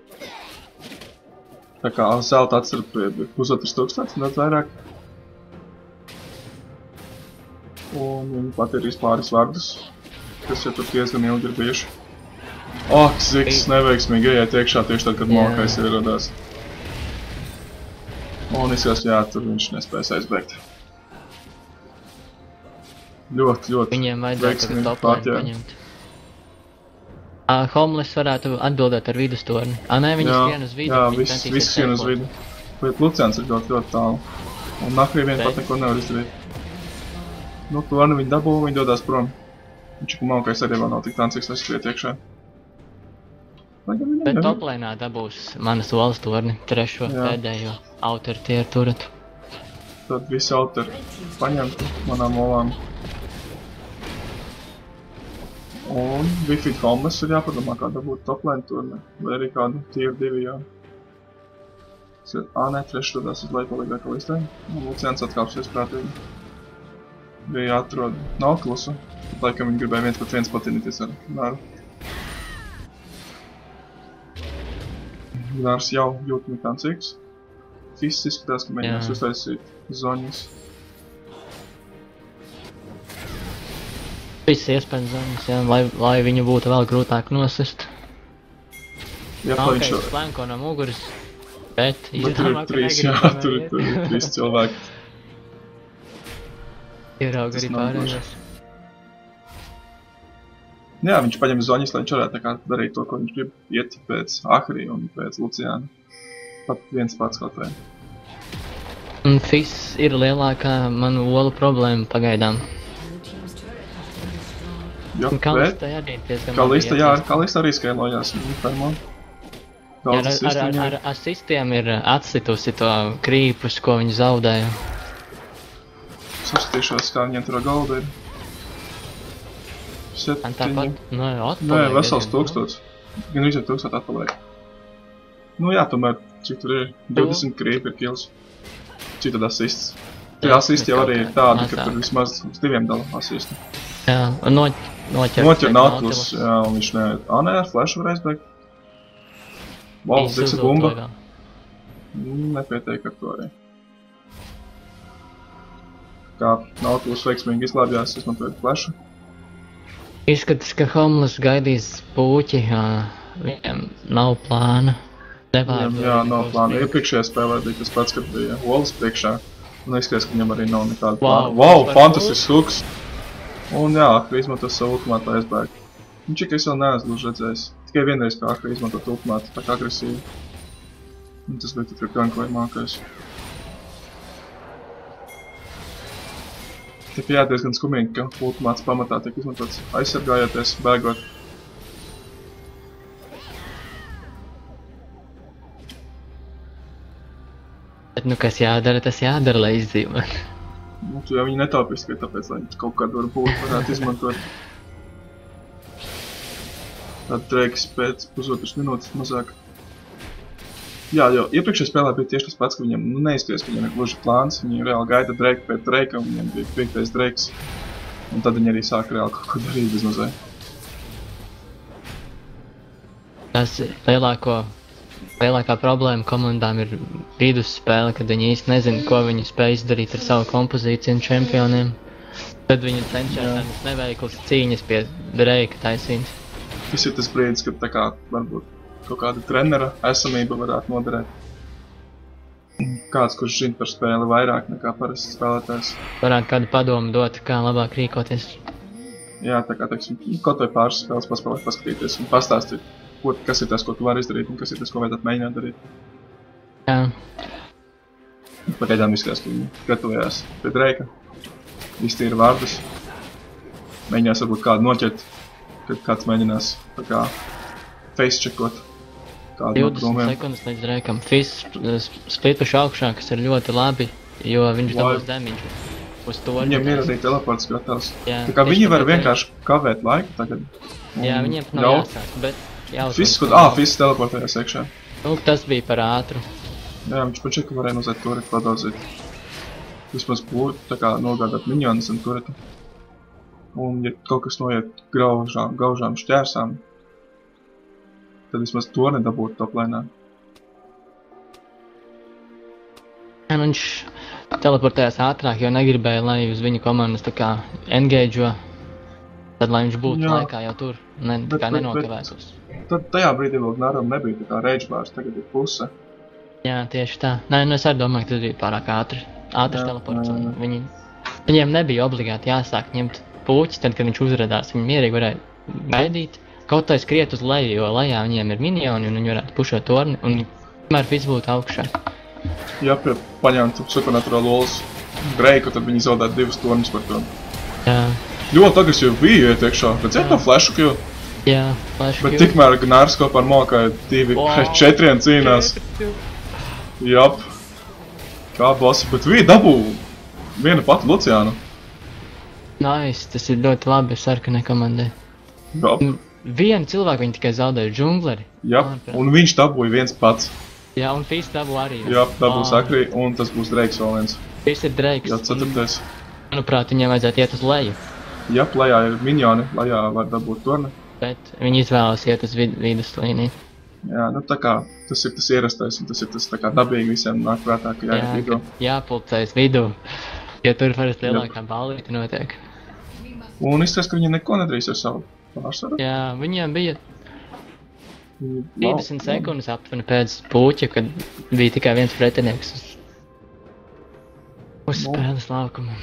[SPEAKER 1] Tā kā zelta atcer pie 1500, nedaudz vairāk. Un viņi patērīs pāris vārdus, kas jau tur diezgan ilgi ir bijuši. Ak, Ziks neveiksmīgi ieiet iekšā tieši tad, kad Malkais ierodās. Un izskatās, jā, tur viņš nespēs aizbēgt. Ļoti
[SPEAKER 3] Viņiem vajadzētu
[SPEAKER 1] veiksmīgi
[SPEAKER 3] top lane
[SPEAKER 1] pārķēra.
[SPEAKER 3] paņemt. Homeless varētu atbildēt ar vidustorni. Nē, viņi skrien uz vidu.
[SPEAKER 1] Jā,
[SPEAKER 3] viņi
[SPEAKER 1] viss
[SPEAKER 3] centīsies
[SPEAKER 1] skrien uz
[SPEAKER 3] sekot.
[SPEAKER 1] vidu. Bet Lucians ir ļoti tālu. Un Nakrī vien pat neko nevar izdarīt. Nu, torni viņi dabū, viņi dodās prom. Viņš ir Malkais arī vēl nav tik tancīgs, lai skriet iekšā.
[SPEAKER 3] Bet top laneā dabūs manas olas torni, trešo pēdējo outer tier turetu.
[SPEAKER 1] Tad visi auteri paņemti manām olām. Un Wifid Homeless ir jāpadomā, kā dabūt top lane turni, vai arī kādu tier 2, jā. Nē, trešs dodās uz leju palīgā kalistē, un Lucians atkāpsies prātīgi. Bija jāatrod Nautilus, laikam viņi gribēja viens pat viens patinīties ar Naru. Nārs jau jūtami tancīgs. Fiss izskatās, ka mēģinās uztaisīt zoņas.
[SPEAKER 3] Viss iespējams zonas, jā, lai viņu būtu vēl grūtāk nosist.
[SPEAKER 1] Jā,
[SPEAKER 3] Ok, flanko no muguras, bet
[SPEAKER 1] tur ir trīs, jā, tur ir trīs cilvēki.
[SPEAKER 3] Ieraug arī pārējos.
[SPEAKER 1] Jā, viņš paņem zoņas, lai viņš varētu tā kā darīt to, ko viņš grib iet pēc Ahri un pēc Luciāna. Pat viens pats kaut vai.
[SPEAKER 3] Un Fiss ir lielākā manu olu problēma pagaidām.
[SPEAKER 1] Jo,
[SPEAKER 3] Un
[SPEAKER 1] bet
[SPEAKER 3] Kalista arī diezgan
[SPEAKER 1] Kalista, jā, Kalista arī skailojās Infermo.
[SPEAKER 3] Ar asistiem ir atsitusi to krīpus, ko viņi zaudēja.
[SPEAKER 1] Saskatīšos, kā viņiem tur galda ir.
[SPEAKER 3] Un tāpat, atpaliek.
[SPEAKER 1] Nē, vesels 1000. Gan visiem 1000 atpaliek. Nu jā, tomēr, cik tur ir 20 krīpi ir kills. Cik tad asists? Tie asisti jau arī ir tādi, ka tur vismaz uz 2 dala asisti.
[SPEAKER 3] Jā,
[SPEAKER 1] Noķer Nautilus, jā, un viņš ne... nē, ar flashu var aizbēgt. Wow, Ziksa bumba. Nepieteik ar to arī. Kā Nautilus veiksmīgi izglābjās, izmantojot flashu.
[SPEAKER 3] Izskatās, ka Homeless gaidīs puķi, viņiem nav plāna.
[SPEAKER 1] Jā, nav plāna. Iepriekšējā spēlē bija tas pats, kad bija olas priekšā. Un izskatās, ka viņam arī nav nekāda plāna. Wow, fantastisks hooks! Un jā, Ahri izmanto savu ultimātu, lai aizbēg. Viņš ir, ka es vēl neesmu gluži redzējis. Tikai vienreiz, kā Ahri izmantot ultimātu, tā kā agresīvi. Un tas bija tikai gankoja mākais. Tik jā, diezgan skumīgi, ka ultimāts pamatā tiek izmantots aizsargājoties, bēgot.
[SPEAKER 3] Bet kas jādara, tas jādara, lai izdzīvot.
[SPEAKER 1] Nu, tu jau viņi netaupīs, tikai tāpēc, lai viņš kaut kādu varētu izmantot. Tad Drakes pēc pusotras minūtes mazāk. Jā, jo iepriekšējā spēlē bija tieši tas pats, ka viņam neizskatījās, ka viņam ir gluži plāns. Viņi reāli gaida Drake pēc Drakea, un viņam bija 5. Drakes. Un tad viņi arī sāka reāli kaut ko darīt bez mazai.
[SPEAKER 3] Tas lielākā problēma komandām ir vidusspēle, kad viņi īsti nezina, ko viņi spēj izdarīt ar savu kompozīciju un čempioniem. Tad viņi cenšas tādas neveiklas cīņas pie Drakea taisīt.
[SPEAKER 1] Tas ir tas brīdis, kad tā kā varbūt kaut kāda trenera esamība varētu noderēt. Kāds, kurš zina par spēli vairāk nekā parasts spēlētājs.
[SPEAKER 3] Varētu kādu padomu dot, kā labāk rīkoties.
[SPEAKER 1] Jā, tā kā, teiksim, kaut vai pāris spēles paspēlēt, paskatīties un pastāstīt, kas ir tas, ko tu vari izdarīt un kas ir tas, ko vajadzētu mēģināt darīt.
[SPEAKER 3] Jā.
[SPEAKER 1] Pagaidām izskatās, ka viņi gatavojās pie Drakea. Iztīra vārdus. Mēģinās varbūt kādu noķert, kad kāds mēģinās tā kā face-checkot.
[SPEAKER 3] 20 sekundes līdz Drakeam. Fiss splituši augšā, kas ir ļoti labi, jo viņš dabūs damage uz to.
[SPEAKER 1] Viņiem ir arī teleports gatavs.
[SPEAKER 3] Jā,
[SPEAKER 1] tā kā viņi var vienkārši kavēt laiku tagad.
[SPEAKER 3] Jā, viņiem nav jāsāk, bet jāuzsaka.
[SPEAKER 1] Fiss teleportējās iekšā.
[SPEAKER 3] Nu, tas bija par ātru.
[SPEAKER 1] Jā, viņš pačeka varēja nozēt to arī padaudzīt. vismaz būtu tā kā nogādāt minionus un turēt. Un, ja kaut kas noiet gaužām šķērsām, tad vismaz to nedabūtu top lane'ā.
[SPEAKER 3] Viņš teleportējās ātrāk, jo negribēja, lai uz viņu komandas tā kā engage'o, tad lai viņš būtu laikā jau tur, tā kā nenokavētos.
[SPEAKER 1] Tad tajā brīdī vēl Gnaram nebija tā kā rage bars, tagad ir puse.
[SPEAKER 3] Jā, tieši tā. Nē, nu es arī domāju, ka tas bija pārāk ātrs teleports. Viņiem nebija obligāti jāsāk ņemt puķis, tad, kad viņš uzradās, viņi mierīgi varēja gaidīt. Kaut tā skriet uz leju, jo lejā viņiem ir minioni un viņi varētu pušot torni un tomēr viss būtu augšā.
[SPEAKER 1] Ja paņemtu Supernatural Walls Dreiku, tad viņi zaudētu 2 torņus par to.
[SPEAKER 3] Jā.
[SPEAKER 1] Ļoti agresīvi bija iet iekšā. Redzēt to flashu kill?
[SPEAKER 3] Jā, flashu
[SPEAKER 1] kill. Bet tikmēr Gnars kopā ar Mokai 2-4 cīnās. Jop. Kā bosi, bet viņi dabū viena pati Luciānu.
[SPEAKER 3] Nice, tas ir ļoti labi sarkanai komandai.
[SPEAKER 1] Jop.
[SPEAKER 3] Vienu cilvēku viņi tikai zaudēja džungleri.
[SPEAKER 1] Jop, un viņš dabūja viens pats.
[SPEAKER 3] Jā, un Fizz dabū arī.
[SPEAKER 1] Jā, dabū Sakrī, un tas būs Dreiks vēl viens.
[SPEAKER 3] Fizz ir Dreiks.
[SPEAKER 1] Jā, 4.
[SPEAKER 3] Manuprāt, viņiem vajadzētu iet uz leju.
[SPEAKER 1] Jā, lejā ir minioni, lejā var dabūt torni.
[SPEAKER 3] Bet viņi izvēlas iet uz vidus līniju.
[SPEAKER 1] Jā, nu tā kā tas ir tas ierastais, un tas ir tas tā kā dabīgi visiem nāk prātā, ka jāiet vidū.
[SPEAKER 3] Jāpulcējas vidū, jo tur parasti lielākā ballīte notiek.
[SPEAKER 1] Un izskatās, ka viņi neko nedarīs ar savu pārsvaru.
[SPEAKER 3] Jā, viņiem bija 30 sekundes aptuveni pēc puķa, kad bija tikai viens pretinieks uz spēles laukuma.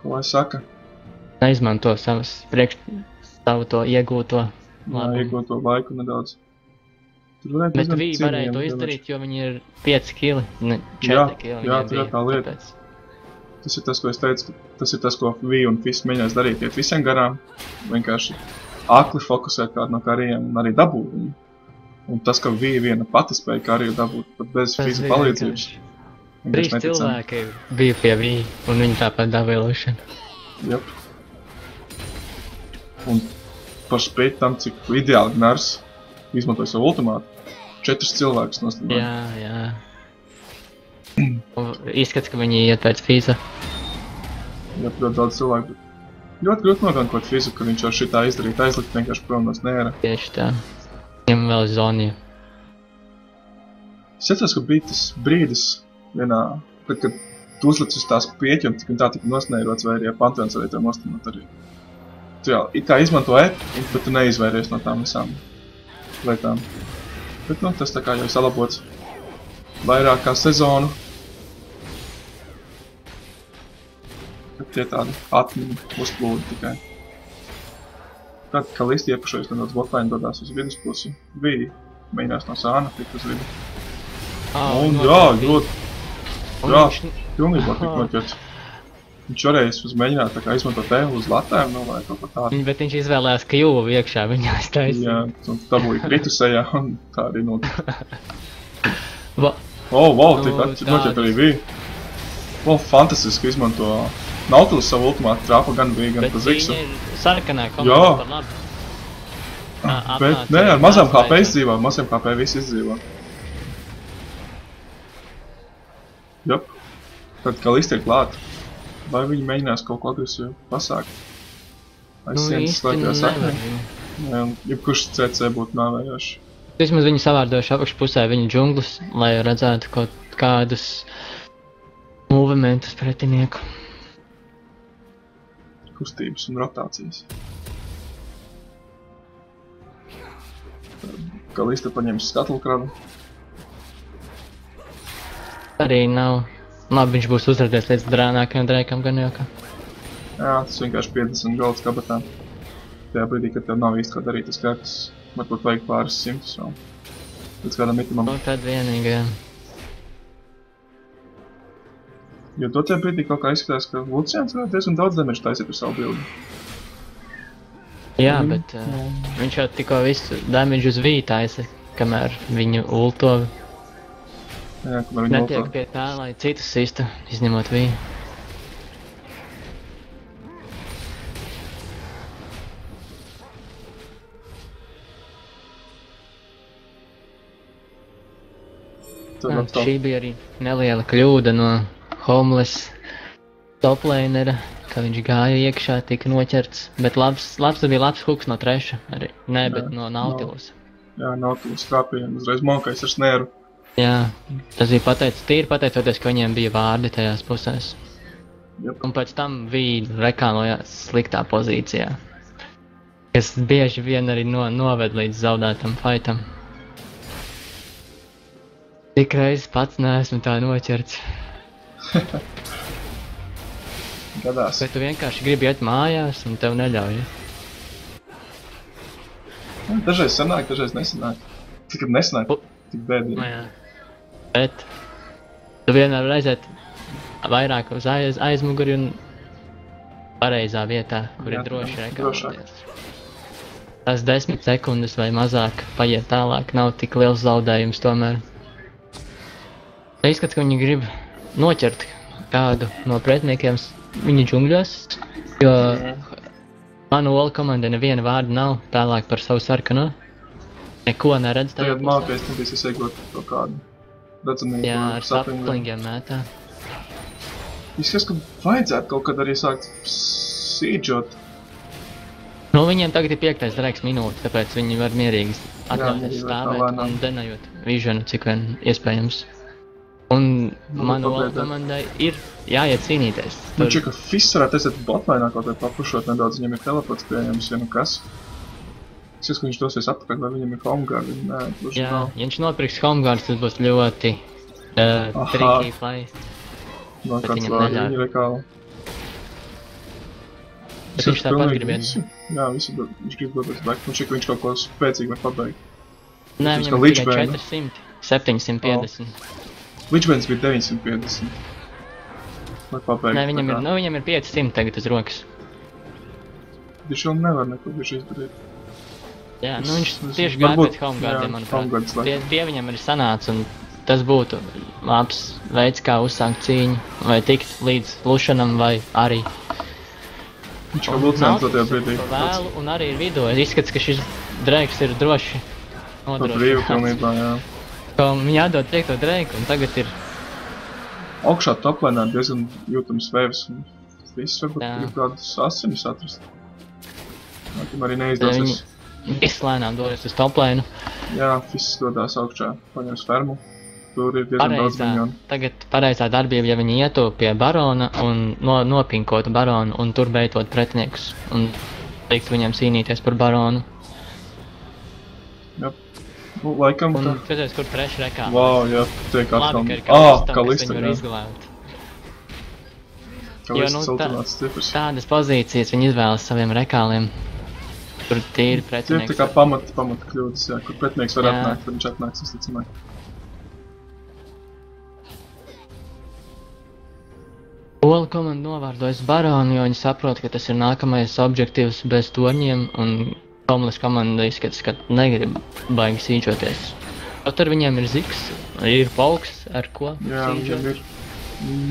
[SPEAKER 1] Ko lai saka?
[SPEAKER 3] Neizmanto savu to iegūto
[SPEAKER 1] labumu. Jā, iegūto laiku nedaudz.
[SPEAKER 3] Bet viņi varēja to izdarīt, jo viņi ir 5 kili, ne 4 kili.
[SPEAKER 1] Jā, tā ir tā lieta. Tas ir tas, ko es teicu, tas ir tas, ko Vi un Fizz mēģinās darīt, iet visiem garām, vienkārši akli fokusēt kādu no kariem un arī dabūt viņu. Un tas, ka Vi viena pati spēja kariju dabūt pat bez Fizza palīdzības.
[SPEAKER 3] 3 cilvēki bija pie Vi un viņi tāpat dabīja Luciānu.
[SPEAKER 1] Jep. Un par spēt tam, cik ideāli Gnars izmantoja savu ultimātu, 4 cilvēkus nostādīja.
[SPEAKER 3] Jā. Izskats, ka viņi iet pēc Fizza.
[SPEAKER 1] Jā, ļoti daudz cilvēku. Ļoti grūti nogankot Fizzu, ka viņš jau šitā izdarīt, aizlikt vienkārši prom no snēra.
[SPEAKER 3] Tieši tā. Viņam vēl zonija.
[SPEAKER 1] Es atceros, ka bija tas brīdis vienā, kad tu uzlic uz tās pieķi un tā tika nosnērots, vai arī ar Pantheons arī to nostimot arī. Tu jau it kā izmanto bet tu neizvairies no tām visām lietām. Bet nu, tas tā kā jau salabots vairāk kā sezonu. Kad tie tādi atmiņi uzplūdi tikai. Tad, kā listi iepušojas nedaudz botlēni dodās uz viduspusi, Vi mēģinās no sāna tikt uz vidu. Un jā, ļoti. Jā, pilnībā tik noķerts. Viņš varēja mēģināt tā kā izmantot tēlu uz latēm, vai kaut ko tādu.
[SPEAKER 3] Bet viņš izvēlējās kļuvu iekšā, viņa aiztaisīja.
[SPEAKER 1] Jā, un dabūja kritusējā, un tā arī notika.
[SPEAKER 3] Wow,
[SPEAKER 1] tik noķert arī Vi. Fantastiski izmanto Nautilus savu ultimātu trāpa gan Vi, gan pa Ziksu.
[SPEAKER 3] Bet viņi ir sarkanā komanda par labu.
[SPEAKER 1] Bet nē, ar mazām HP izdzīvā, maziem HP visi izdzīvā. Jop. Tad, kā listi ir klāt, vai viņi mēģinās kaut ko agresīvu pasākt? Aiz sienas slēpjā saknē. Jebkurš CC būtu nāvējoši.
[SPEAKER 3] Vismaz viņi savārdojuši apakšpusē viņu džunglus, lai redzētu kaut kādus movementus pretinieku.
[SPEAKER 1] Kustības un rotācijas. Kalista paņems Scuttlekrabu.
[SPEAKER 3] Arī nav. Labi, viņš būs uzradies līdz drānākajam Dreikam gan jau kā.
[SPEAKER 1] Jā, tas vienkārši 50 golds kabatā. Tajā brīdī, kad tev nav īsti ko darīt uz kartas, varbūt vajag pāris simtus vēl. Līdz kādam itemam.
[SPEAKER 3] Nu, tad vienīgi, jā.
[SPEAKER 1] Jo tajā brīdī kaut kā izskatās, ka Luciāns varētu diezgan daudz damage taisīt ar savu bildi.
[SPEAKER 3] Jā, bet viņš jau tikko visu damage uz Vi taisa, kamēr viņu ulto.
[SPEAKER 1] Jā, kamēr viņu ulto.
[SPEAKER 3] Netiek pie tā, lai citus sistu, izņemot Vi. Šī bija arī neliela kļūda no homeless toplanera, ka viņš gāja iekšā, tika noķerts. Bet tas bija labs huks no treša arī. Nē, bet no Nautilus.
[SPEAKER 1] Jā, Nautilus kāpījām uzreiz mokais ar snēru.
[SPEAKER 3] Jā, tas bija pateicoties, ka viņiem bija vārdi tajās pusēs.
[SPEAKER 1] Jep.
[SPEAKER 3] Un pēc tam bija rekālojās sliktā pozīcijā. Kas bieži vien arī noved līdz zaudētam faitam. Tik reizes pats neesmu tā noķerts.
[SPEAKER 1] Gadās.
[SPEAKER 3] Bet tu vienkārši gribi iet mājās un tev neļauj.
[SPEAKER 1] Dažreiz sanāk, dažreiz nesanāk. Tikad nesanāk, tik bēdīgi.
[SPEAKER 3] Jā. Bet tu vienmēr redzēt vairāk uz aizmuguri un pareizā vietā, kur ir droši rekāloties. Tas 10 sekundes vai mazāk paiet tālāk, nav tik liels zaudējums tomēr. Izskats, ka viņi grib noķert kādu no pretiniekiem viņa džungļos, jo manu olu komandai neviena vārda nav tālāk par savu sarkano. Neko neredz tajā
[SPEAKER 1] pusē. Tagad mākais nebija sasiegot to kādu. Redzamību.
[SPEAKER 3] Jā, ar saplingiem mētā.
[SPEAKER 1] Izskatās, ka vajadzētu kaut kad arī sākt sīdžot.
[SPEAKER 3] Nu, viņiem tagad ir 5. draigs minūte, tāpēc viņi var mierīgi atļauties stāvēt un denajot vižanu, cik vien iespējams. Un manu komandai ir jāiet cīnīties.
[SPEAKER 1] Man šķiet, ka Fizz varētu aiziet botlainā kaut vai papušot nedaudz, viņam ir teleports pieejams, ja nu kas. Izskatās, ka viņš dosies atpakaļ, vai viņam ir homeguard, nē, pluši
[SPEAKER 3] jā,
[SPEAKER 1] nav.
[SPEAKER 3] Ja viņš nopirks homeguards, tas būs ļoti tricky play.
[SPEAKER 1] No kāds vārdi viņa rekāla.
[SPEAKER 3] Bet viņš tāpat grib iet.
[SPEAKER 1] Jā, viņš grib doties back. Man šķiet, ka viņš kaut ko spēcīgi var pabeigt.
[SPEAKER 3] Nē, viņam ir tikai 400, 750.
[SPEAKER 1] Ličbēns bija 950. Lai pabeigt.
[SPEAKER 3] Nē, viņam ir 500 tagad uz rokas.
[SPEAKER 1] Viņš vēl nevar neko bieži izdarīt.
[SPEAKER 3] Jā, nu viņš tieši gāja pēc homeguardiem, manuprāt. Tie viņam arī sanāca, un tas būtu labs veids, kā uzsākt cīņu, vai tikt līdz Lušanam, vai arī.
[SPEAKER 1] Viņš kā Lucians tajā brīdī.
[SPEAKER 3] Vēlu, un arī ir vidū. Izskats, ka šis dreiks ir droši
[SPEAKER 1] nodrošināts. Pa brīvu pilnībā, jā.
[SPEAKER 3] Viņi atdod 5. dreiku, un tagad ir...
[SPEAKER 1] Augšā toplēnā diezgan jūtams vēvs, un viss varbūt ir kādus asinis atrast. Viņam arī neizdosies.
[SPEAKER 3] Viss lēnām dodas uz toplēnu.
[SPEAKER 1] Jā, Fizz dodās augšā, paņems fermu. Tur ir diezgan daudz miņonu.
[SPEAKER 3] Tagad pareizā darbība, ja viņi ietu pie barona un nopinkotu baronu un tur beitot pretiniekus un teikt viņiem cīnīties par baronu.
[SPEAKER 1] Jā, nu, laikam tā.
[SPEAKER 3] Un skaties, kur treši rekā.
[SPEAKER 1] Vau, jā, tiek atkal.
[SPEAKER 3] Labi, ka
[SPEAKER 1] Kalista,
[SPEAKER 3] viņu var izglābt.
[SPEAKER 1] Kalista ultimāts stiprs.
[SPEAKER 3] Tādas pozīcijas viņi izvēlas saviem rekāliem. Tur tīri pretinieks.
[SPEAKER 1] Tie ir tā kā pamata kļūdas, jā, kur pretinieks var atnākt, tad viņš atnāks, uzticamāk.
[SPEAKER 3] Olu komanda novārdojas baronu, jo viņi saprot, ka tas ir nākamais objektīvs bez torņiem, un homeless komanda izskatās, ka negrib baigi sīčoties. Kaut ar viņiem ir ziks, ir pauks, ar ko
[SPEAKER 1] jā,
[SPEAKER 3] sīčot.
[SPEAKER 1] Ir.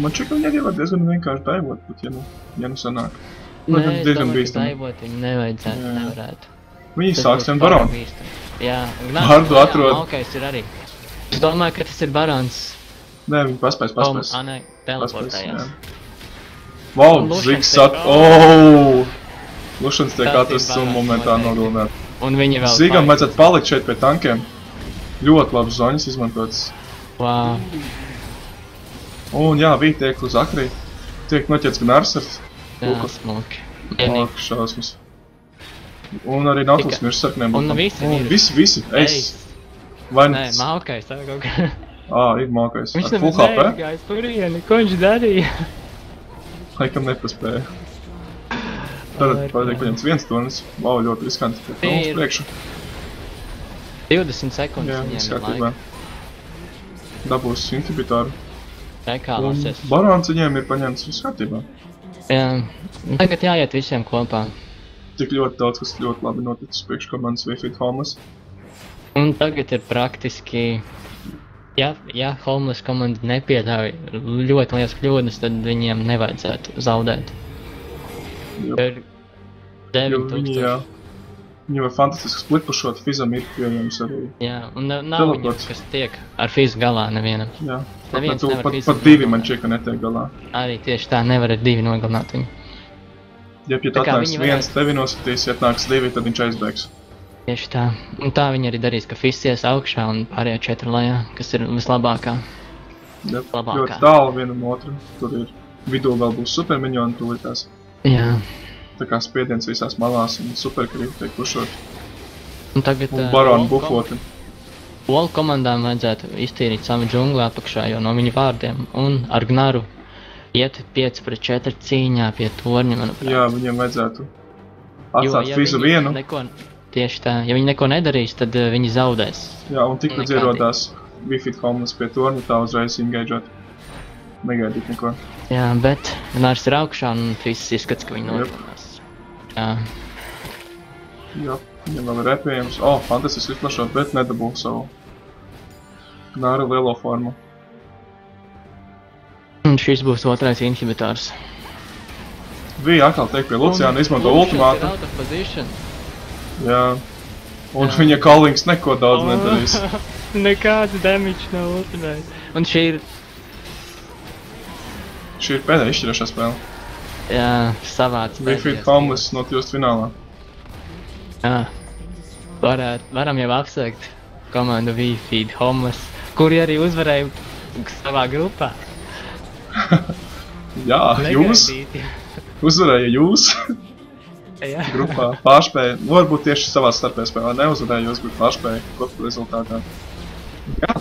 [SPEAKER 1] Man šķiet, ka viņi arī var diezgan vienkārši daivot, bet ja nu sanāk.
[SPEAKER 3] Nē, es domāju, ka daivot viņi nevajadzētu, nevarētu.
[SPEAKER 1] Viņi sāks vien baronu.
[SPEAKER 3] Jā,
[SPEAKER 1] Vārdu atrod.
[SPEAKER 3] Maukais ir arī. Es domāju, ka tas ir barons.
[SPEAKER 1] Nē, viņi paspēs.
[SPEAKER 3] Nē, teleportējās.
[SPEAKER 1] Vau, ziks Lušans tiek atrasts un momentā nogalināt.
[SPEAKER 3] Un viņi vēl
[SPEAKER 1] Zigam vajadzētu palikt šeit pie tankiem. Ļoti labs zoņas izmantotas.
[SPEAKER 3] Vau.
[SPEAKER 1] Un jā, viņi tiek uz akrī. Tiek noķerts gan Arsars.
[SPEAKER 3] Jā, smuki.
[SPEAKER 1] Lāk, šausmas. Un arī Nautilus mirst sarkaniem būtām.
[SPEAKER 3] Un visi mirst.
[SPEAKER 1] Visi, eis.
[SPEAKER 3] Nē, Maukais, tā kaut kā.
[SPEAKER 1] Ir Maukais.
[SPEAKER 3] Viņš
[SPEAKER 1] ar full HP.
[SPEAKER 3] neizgājis turieni, ko viņš darīja?
[SPEAKER 1] Laikam nepaspēja. Tad vajadzēja paņemt viens turnis. Vau, ļoti riskanti. Uz priekšu.
[SPEAKER 3] 20 sekundes
[SPEAKER 1] viņiem ir laika. Dabūs inhibitoru.
[SPEAKER 3] Rekālosies.
[SPEAKER 1] Barons viņiem ir paņemts viss kārtībā.
[SPEAKER 3] Jā, tagad jāiet visiem kopā.
[SPEAKER 1] Tik ļoti daudz, kas ļoti labi noticis priekš komandas Wi-Fi Homeless.
[SPEAKER 3] Un tagad ir praktiski, ja Homeless komanda nepieļauj ļoti liels kļūdas, tad viņiem nevajadzētu zaudēt. Ir 9000.
[SPEAKER 1] Viņam ir fantastiski splitpušot, fizam ir pieejams arī.
[SPEAKER 3] Jā, un nav viņam,
[SPEAKER 1] Teleports.
[SPEAKER 3] kas tiek ar fizu galā nevienam.
[SPEAKER 1] Jā,
[SPEAKER 3] Neviens
[SPEAKER 1] tu,
[SPEAKER 3] nevar fiziski
[SPEAKER 1] pat divi man
[SPEAKER 3] nogalināt.
[SPEAKER 1] šķiet, ka netiek galā.
[SPEAKER 3] Arī tieši tā nevar ar 2 nogalināt viņu.
[SPEAKER 1] Ja tu
[SPEAKER 3] Tā kā
[SPEAKER 1] atnāks
[SPEAKER 3] viņi
[SPEAKER 1] viens,
[SPEAKER 3] varētu-
[SPEAKER 1] tevi nosatīs, ja atnāks 2, tad viņš aizbēgs.
[SPEAKER 3] Tieši tā. Un tā viņi arī darīs, ka fists ies augšā un pārējā 4 lejā, kas ir vislabākā.
[SPEAKER 1] Ja,
[SPEAKER 3] Labākā.
[SPEAKER 1] ļoti tālu vienam otram. Tur ir vidū vēl būs supermiņoni tūlītās.
[SPEAKER 3] Jā.
[SPEAKER 1] Tā kā spiediens visās malās un superkrīti tiek pušot.
[SPEAKER 3] Un tagad
[SPEAKER 1] Un baroni bufoti.
[SPEAKER 3] Olu komandām vajadzētu iztīrīt savu džungli apakšā, jo no viņu vārdiem, un ar Gnaru iet 5-4 cīņā pie torņa, manuprāt.
[SPEAKER 1] Jā, viņiem vajadzētu
[SPEAKER 3] Jo,
[SPEAKER 1] atstāt
[SPEAKER 3] ja
[SPEAKER 1] fizu
[SPEAKER 3] viņi
[SPEAKER 1] vienu.
[SPEAKER 3] Tieši tā, ja viņi neko nedarīs, tad viņi zaudēs.
[SPEAKER 1] Jā, un tikpat
[SPEAKER 3] Nekādīgi.
[SPEAKER 1] ierodās Wi-Fi homeless pie torņa, tā uzreiz engageot. Negaidīt neko.
[SPEAKER 3] Jā, bet Gnars ir augšā un viss izskats, ka viņi
[SPEAKER 1] Jep.
[SPEAKER 3] nogalinās. Jā,
[SPEAKER 1] Jā, viņam vēl ir repējams. O, fantastiski izplašot, bet nedabū savu Gnaru lielo formu.
[SPEAKER 3] un šis būs otrais inhibitors.
[SPEAKER 1] Bija atkal teikt pie Luciāna, izmanto ultimātu.
[SPEAKER 3] Out of position.
[SPEAKER 1] Jā. Un
[SPEAKER 3] Jā.
[SPEAKER 1] viņa Callings neko daudz nedarīs.
[SPEAKER 3] Nekāds damage nav ultimate. Un šī ir,
[SPEAKER 1] Šī ir pēdējā izšķirošā spēle.
[SPEAKER 3] jā, savāds.
[SPEAKER 1] Wi-Fi homeless nokļūst finālā.
[SPEAKER 3] Jā. Varam jau apsveikt komandu Wi-Fi Homeless, kuri arī uzvarēja savā grupā.
[SPEAKER 1] Jā, jūs
[SPEAKER 3] Negaidīti.
[SPEAKER 1] uzvarēja jūs
[SPEAKER 3] Jā.
[SPEAKER 1] grupā. Pārspēja, varbūt tieši savā starpē spēlē neuzvarēja jūs, bet pārspēja kopu rezultātā. Jā,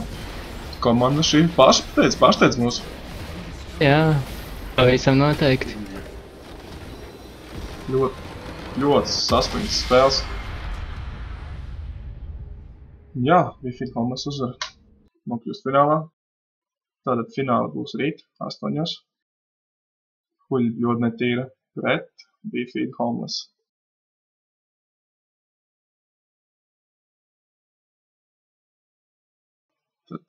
[SPEAKER 1] komanda šī pārsteidz mūs.
[SPEAKER 3] Jā, pavisam noteikti.
[SPEAKER 1] Ļoti saspringts spēles. Jā, Wi-Fi homeless uzvar. Nokļūst finālā. Tātad fināla būs rīt, 8. Huļi ļoti netīra pret Wi-Fi homeless. Tad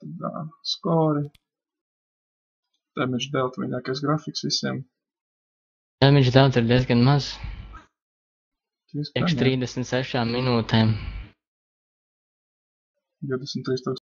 [SPEAKER 1] skori. Damage dealt viņākais grafiks visiem.
[SPEAKER 3] Damage daudz ir diezgan maz.
[SPEAKER 1] Diezgan,
[SPEAKER 3] Priekš
[SPEAKER 1] jā.
[SPEAKER 3] 36 minūtēm.
[SPEAKER 1] 23 000